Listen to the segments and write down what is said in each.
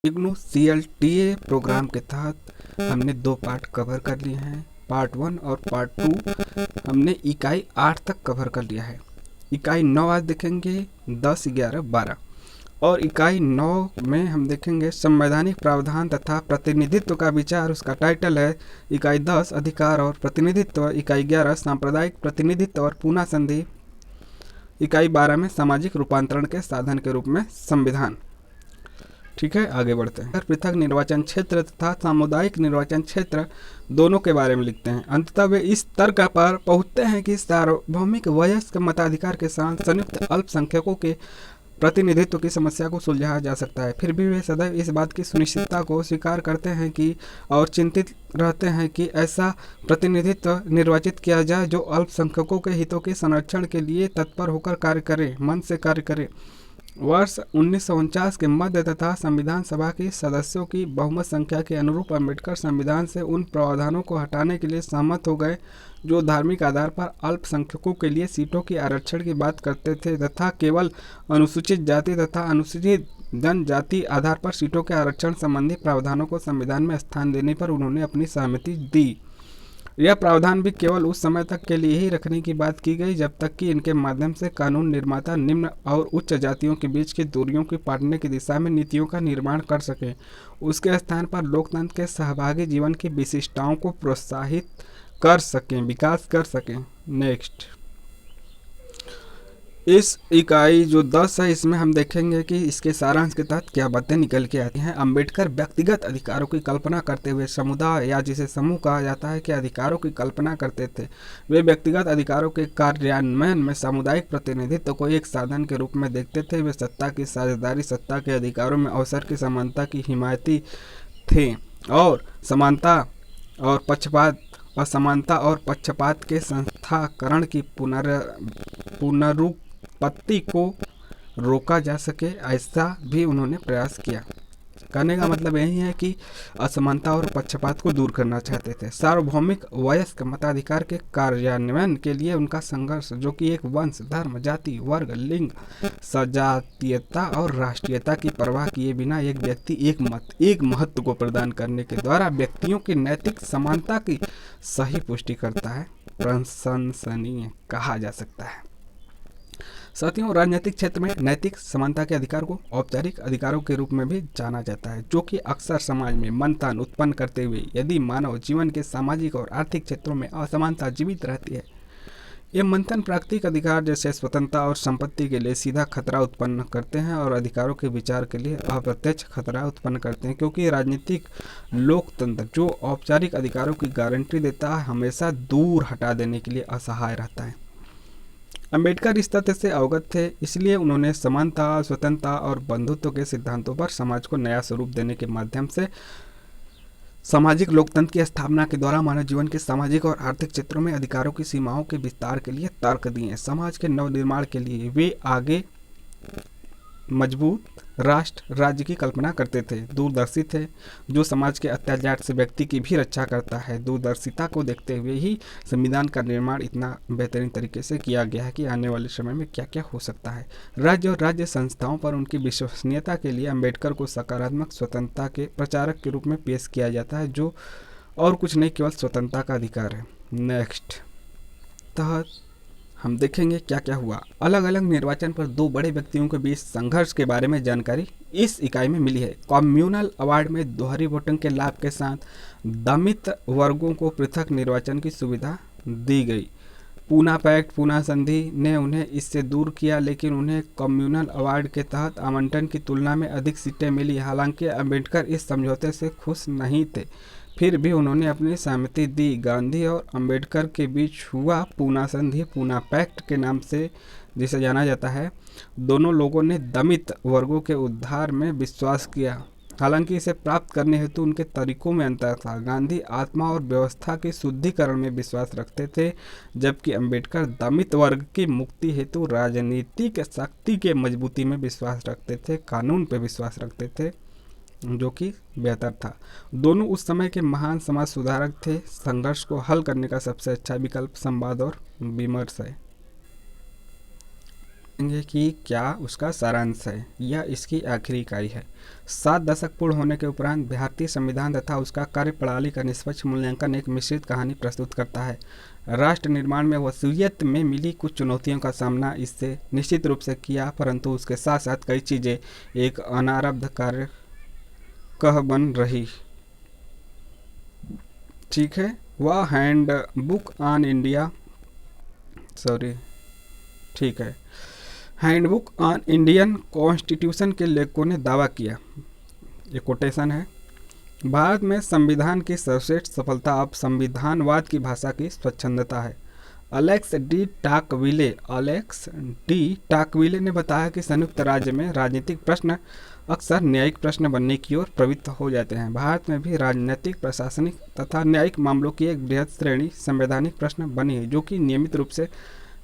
IGNOU CLTA programme के तहत हमने 2 पार्ट कवर कर लिए हैं। पार्ट 1 और पार्ट 2 हमने इकाई 8 तक कवर कर लिया है। इकाई 9 आज देखेंगे 10, 11, 12 और इकाई 9 में हम देखेंगे संवैधानिक प्रावधान तथा प्रतिनिधित्व का विचार। उसका टाइटल है इकाई 10 अधिकार और प्रतिनिधित्व, इकाई 11 सांप्रदायिक प्रतिनिधित्व और पुनः संधि, इकाई 12 में सामाजिक रूपांतरण के साधन के रूप में संविधान। ठीक है, आगे बढ़ते हैं। पृथक निर्वाचन क्षेत्र तथा सामुदायिक निर्वाचन क्षेत्र दोनों के बारे में लिखते हैं। अंततः वे इस तर्क पर पहुंचते हैं कि सार्वभौमिक वयस्क मताधिकार के साथ संयुक्त अल्पसंख्यकों के प्रतिनिधित्व की समस्या को सुलझाया जा सकता है। फिर भी वे सदैव इस बात की सुनिश्चितता को स्वीकार करते हैं कि और चिंतित रहते हैं कि ऐसा प्रतिनिधित्व निर्वाचित किया जाए जो अल्पसंख्यकों के हितों के संरक्षण के लिए तत्पर होकर कार्य करे, मन से कार्य करे। वर्ष 1949 के मध्य तथा संविधान सभा के सदस्यों की बहुमत संख्या के अनुरूप अम्बेडकर संविधान से उन प्रावधानों को हटाने के लिए सहमत हो गए जो धार्मिक आधार पर अल्पसंख्यकों के लिए सीटों के आरक्षण की बात करते थे तथा केवल अनुसूचित जाति तथा अनुसूचित जनजाति आधार पर सीटों के आरक्षण संबंधी प्रावधानों को संविधान में स्थान देने पर उन्होंने अपनी सहमति दी। यह प्रावधान भी केवल उस समय तक के लिए ही रखने की बात की गई जब तक कि इनके माध्यम से कानून निर्माता निम्न और उच्च जातियों के बीच की दूरियों को पाटने की दिशा में नीतियों का निर्माण कर सके। उसके स्थान पर लोकतंत्र के सहभागी जीवन की विशिष्टताओं को प्रोत्साहित कर सकें, विकास कर सकें। नेक्स्ट, इस इकाई जो 10 है इसमें हम देखेंगे कि इसके सारांश के तहत क्या बातें निकल के आती हैं। अम्बेडकर व्यक्तिगत अधिकारों की कल्पना करते हुए समुदाय या जिसे समूह कहा जाता है के अधिकारों की कल्पना करते थे। वे व्यक्तिगत अधिकारों के कार्यान्वयन में सामुदायिक प्रतिनिधित्व को एक साधन के रूप में देखते थे। वे सत्ता की साझेदारी, सत्ता के अधिकारों में अवसर की समानता की हिमायती थे और असमानता और पक्षपात के संस्थाकरण की पुनरुत्पत्ति को रोका जा सके, ऐसा भी उन्होंने प्रयास किया। कहने का मतलब यही है कि असमानता और पक्षपात को दूर करना चाहते थे। सार्वभौमिक वयस्क मताधिकार के कार्यान्वयन के लिए उनका संघर्ष, जो कि एक वंश, धर्म, जाति, वर्ग, लिंग, सजातीयता और राष्ट्रीयता की परवाह किए बिना एक व्यक्ति एक मत, एक महत्व को प्रदान करने के द्वारा व्यक्तियों की नैतिक समानता की सही पुष्टि करता है, प्रशंसनीय कहा जा सकता है। साथियों, राजनीतिक क्षेत्र में नैतिक समानता के अधिकार को औपचारिक अधिकारों के रूप में भी जाना जाता है, जो कि अक्सर समाज में मंथन उत्पन्न करते हुए यदि मानव जीवन के सामाजिक और आर्थिक क्षेत्रों में असमानता जीवित रहती है। ये मंथन प्राकृतिक अधिकार जैसे स्वतंत्रता और संपत्ति के लिए सीधा खतरा उत्पन्न करते हैं और अधिकारों के विचार के लिए अप्रत्यक्ष खतरा उत्पन्न करते हैं, क्योंकि राजनीतिक लोकतंत्र जो औपचारिक अधिकारों की गारंटी देता है हमेशा दूर हटा देने के लिए असहाय रहता है। अम्बेडकर इस तथ्य से अवगत थे, इसलिए उन्होंने समानता, स्वतंत्रता और बंधुत्व के सिद्धांतों पर समाज को नया स्वरूप देने के माध्यम से सामाजिक लोकतंत्र की स्थापना के द्वारा मानव जीवन के सामाजिक और आर्थिक क्षेत्रों में अधिकारों की सीमाओं के विस्तार के लिए तर्क दिए। समाज के नवनिर्माण के लिए वे आगे मजबूत राष्ट्र राज्य की कल्पना करते थे। दूरदर्शी थे, जो समाज के अत्याचार से व्यक्ति की भी रक्षा करता है। दूरदर्शिता को देखते हुए ही संविधान का निर्माण इतना बेहतरीन तरीके से किया गया है कि आने वाले समय में क्या क्या हो सकता है। राज्य और राज्य संस्थाओं पर उनकी विश्वसनीयता के लिए अम्बेडकर को सकारात्मक स्वतंत्रता के प्रचारक के रूप में पेश किया जाता है, जो और कुछ नहीं केवल स्वतंत्रता का अधिकार है। नेक्स्ट तहत हम देखेंगे क्या क्या हुआ। अलग अलग निर्वाचन पर 2 बड़े व्यक्तियों के बीच संघर्ष के बारे में जानकारी इस इकाई में मिली है। कम्युनल अवार्ड में दोहरी वोटिंग के लाभ के साथ दमित वर्गों को पृथक निर्वाचन की सुविधा दी गई। पूना पैक्ट, पूना संधि ने उन्हें इससे दूर किया, लेकिन उन्हें कम्युनल अवार्ड के तहत आवंटन की तुलना में अधिक सीटें मिली। हालांकि अम्बेडकर इस समझौते से खुश नहीं थे, फिर भी उन्होंने अपनी सहमति दी। गांधी और अम्बेडकर के बीच हुआ पूना संधि, पूना पैक्ट के नाम से जिसे जाना जाता है, दोनों लोगों ने दमित वर्गों के उद्धार में विश्वास किया। हालांकि इसे प्राप्त करने हेतु उनके तरीकों में अंतर था। गांधी आत्मा और व्यवस्था के शुद्धिकरण में विश्वास रखते थे, जबकि अम्बेडकर दमित वर्ग की मुक्ति हेतु राजनीतिक शक्ति के मजबूती में विश्वास रखते थे, कानून पर विश्वास रखते थे, जो कि बेहतर था। दोनों उस समय के महान समाज सुधारक थे। संघर्ष को हल करने का सबसे अच्छा विकल्प संवाद और विमर्श है। देखेंगे कि क्या उसका सारांश है। यह इसकी आखिरी इकाई है। 7 दशक पूर्ण होने के उपरांत भारतीय संविधान तथा उसका कार्यप्रणाली का निष्पक्ष मूल्यांकन एक मिश्रित कहानी प्रस्तुत करता है। राष्ट्र निर्माण में वसूलियत में मिली कुछ चुनौतियों का सामना इससे निश्चित रूप से किया, परंतु उसके साथ साथ कई चीज़ें एक अनारब्ध कार्य कह बन रही। ठीक है, वह हैंड बुक ऑन इंडिया ठीक है, हैंडबुक ऑन इंडियन कॉन्स्टिट्यूशन के लेखकों ने दावा किया, ये कोटेशन है, भारत में संविधान की सर्वश्रेष्ठ सफलता अब संविधानवाद की भाषा की स्वच्छंदता है। अलेक्स डी टाकविले ने बताया कि संयुक्त राज्य में राजनीतिक प्रश्न अक्सर न्यायिक प्रश्न बनने की ओर प्रवृत्त हो जाते हैं। भारत में भी राजनीतिक, प्रशासनिक तथा न्यायिक मामलों की एक बृहद श्रेणी संवैधानिक प्रश्न बनी है, जो कि नियमित रूप से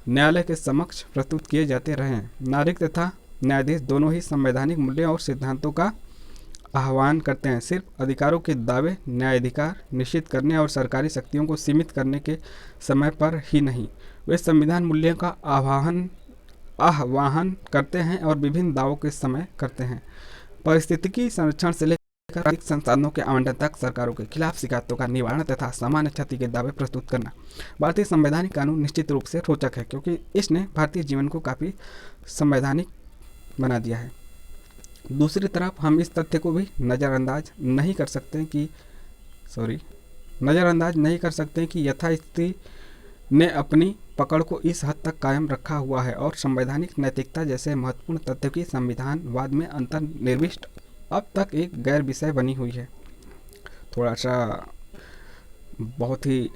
न्यायालय के समक्ष प्रस्तुत किए जाते रहे हैं। नागरिक तथा न्यायाधीश दोनों ही संवैधानिक मूल्यों और सिद्धांतों का आह्वान करते हैं। सिर्फ अधिकारों के दावे, न्यायाधिकार निश्चित करने और सरकारी शक्तियों को सीमित करने के समय पर ही नहीं, वे संविधान मूल्यों का आह्वान करते हैं और विभिन्न दावों के समय करते हैं। पारिस्थितिकी संरक्षण से लेकर आर्थिक संसाधनों के आवंटन तक सरकारों के खिलाफ शिकायतों का निवारण तथा सामान्य क्षति के दावे प्रस्तुत करना। भारतीय संवैधानिक कानून निश्चित रूप से रोचक है, क्योंकि इसने भारतीय जीवन को काफ़ी संवैधानिक बना दिया है। दूसरी तरफ हम इस तथ्य को भी नज़रअंदाज नहीं कर सकते कि यथास्थिति ने अपनी पकड़ को इस हद तक कायम रखा हुआ है और संवैधानिक नैतिकता जैसे महत्वपूर्ण तथ्य की संविधानवाद में अंतर्निविष्ट अब तक एक गैर विषय बनी हुई है। थोड़ा सा बहुत ही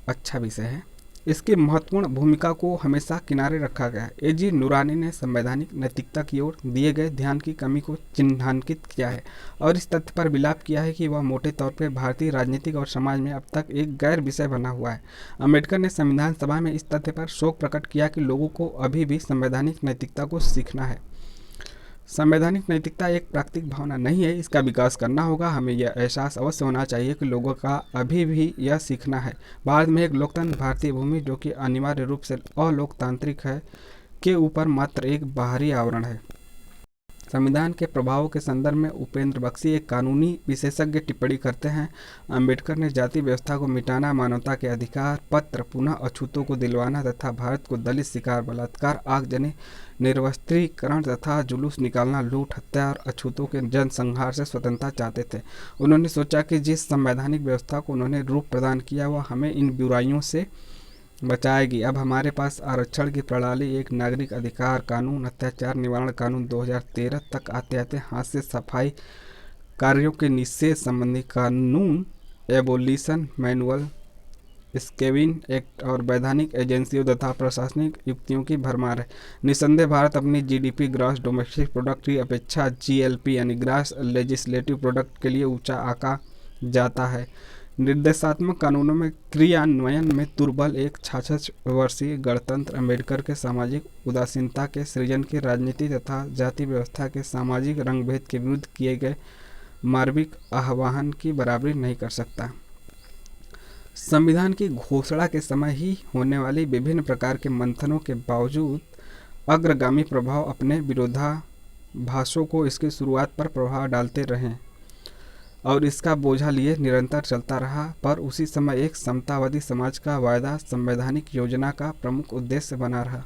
अच्छा विषय है। इसकी महत्वपूर्ण भूमिका को हमेशा किनारे रखा गया है। एजी नूरानी ने संवैधानिक नैतिकता की ओर दिए गए ध्यान की कमी को चिन्हांकित किया है और इस तथ्य पर विलाप किया है कि वह मोटे तौर पर भारतीय राजनीतिक और समाज में अब तक एक गैर विषय बना हुआ है। अम्बेडकर ने संविधान सभा में इस तथ्य पर शोक प्रकट किया कि लोगों को अभी भी संवैधानिक नैतिकता को सीखना है। संवैधानिक नैतिकता एक प्राकृतिक भावना नहीं है, इसका विकास करना होगा। हमें यह एहसास अवश्य होना चाहिए कि लोगों का अभी भी यह सीखना है। भारत में एक लोकतंत्र भारतीय भूमि, जो कि अनिवार्य रूप से अलोकतांत्रिक है, के ऊपर मात्र एक बाहरी आवरण है। संविधान के प्रभावों के संदर्भ में उपेंद्र बख्शी, एक कानूनी विशेषज्ञ, टिप्पणी करते हैं, अंबेडकर ने जाति व्यवस्था को मिटाना, मानवता के अधिकार पत्र पुनः अछूतों को दिलवाना तथा भारत को दलित, शिकार, बलात्कार, आगजनी, निर्वस्त्रीकरण तथा जुलूस निकालना, लूट, हत्या और अछूतों के जनसंहार से स्वतंत्रता चाहते थे। उन्होंने सोचा कि जिस संवैधानिक व्यवस्था को उन्होंने रूप प्रदान किया वह हमें इन बुराइयों से बचाएगी। अब हमारे पास आरक्षण की प्रणाली, एक नागरिक अधिकार कानून, अत्याचार निवारण कानून 2013 तक आते आते हाथ से सफाई कार्यों के निषेध संबंधी कानून, एबोलिशन मैनुअल, स्केविन एक्ट और वैधानिक एजेंसियों तथा प्रशासनिक युक्तियों की भरमार है। निसंदेह भारत अपनी जीडीपी, ग्रॉस डोमेस्टिक प्रोडक्ट की अपेक्षा जीएलपी यानी ग्रॉस लेजिस्लेटिव प्रोडक्ट के लिए ऊंचा आंका जाता है। निर्देशात्मक कानूनों में क्रियान्वयन में दुर्बल एक 66 वर्षीय गणतंत्र अम्बेडकर के सामाजिक उदासीनता के सृजन की राजनीति तथा जाति व्यवस्था के सामाजिक रंगभेद के विरुद्ध किए गए मार्मिक आह्वान की बराबरी नहीं कर सकता। संविधान की घोषणा के समय ही होने वाली विभिन्न प्रकार के मंथनों के बावजूद अग्रगामी प्रभाव अपने विरोधाभासों को इसकी शुरुआत पर प्रभाव डालते रहे और इसका बोझा लिए निरंतर चलता रहा, पर उसी समय एक समतावादी समाज का वायदा संवैधानिक योजना का प्रमुख उद्देश्य बना रहा।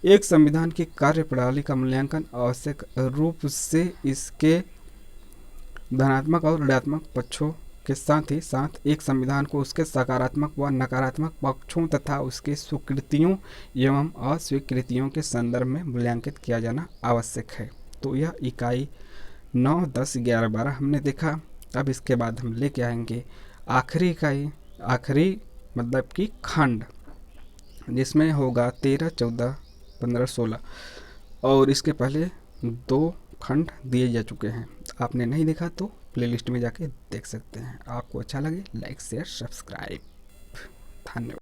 एक संविधान की कार्यप्रणाली का मूल्यांकन आवश्यक रूप से इसके धनात्मक और ऋणात्मक पक्षों के साथ ही साथ एक संविधान को उसके सकारात्मक व नकारात्मक पक्षों तथा उसके स्वीकृतियों एवं अस्वीकृतियों के संदर्भ में मूल्यांकित किया जाना आवश्यक है। तो यह इकाई 9, 10, 11, 12 हमने देखा। अब इसके बाद हम लेके आएंगे आखिरी इकाई, आखिरी मतलब कि खंड, जिसमें होगा 13, 14, 15, 16 और इसके पहले 2 खंड दिए जा चुके हैं। आपने नहीं देखा तो प्लेलिस्ट में जाके देख सकते हैं। आपको अच्छा लगे लाइक, शेयर, सब्सक्राइब। धन्यवाद।